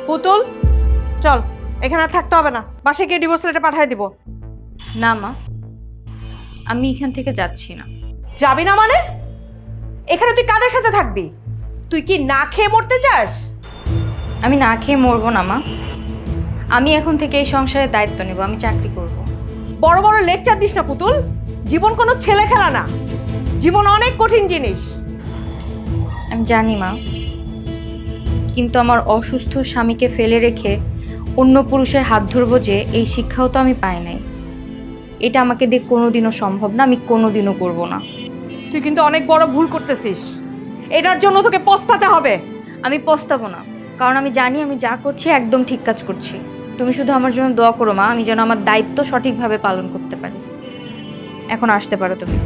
পুতুল চল, এখানে আর থাকতে হবে না, বাসায় গিয়ে ডিভোর্স লেটার পাঠিয়ে দিব। না মা, আমি এখান থেকে যাচ্ছি না। যাবি না মানে? এখানে তুই কাদের সাথে থাকবি? তুই কি না খেয়ে মরতে চাস? আমি না খেয়ে মরবো না মা। আমি এখন থেকে এই সংসারের দায়িত্ব নেব, আমি চাকরি করব। বড় বড় লেকচার দিস না পুতুল, জীবন কোনো ছেলে খেলা না, জীবন অনেক কঠিন জিনিস। আমি জানি মা, কিন্তু আমার অসুস্থ স্বামীকে ফেলে রেখে অন্য পুরুষের হাত ধরবো যে এই শিক্ষাও তো আমি পাই নাই। এটা আমাকে দিয়ে কোনোদিনও সম্ভব না, আমি কোনোদিনও করব না। তুই কিন্তু অনেক বড় ভুল করতেছিস, এটার জন্য তোকে পস্তাতে হবে। আমি পস্তাবো না, কারণ আমি জানি আমি যা করছি একদম ঠিক কাজ করছি। তুমি শুধু আমার জন্য দোয়া করো মা, আমি যেন আমার দায়িত্ব সঠিকভাবে পালন করতে পারি। এখন আসতে পারো তুমি।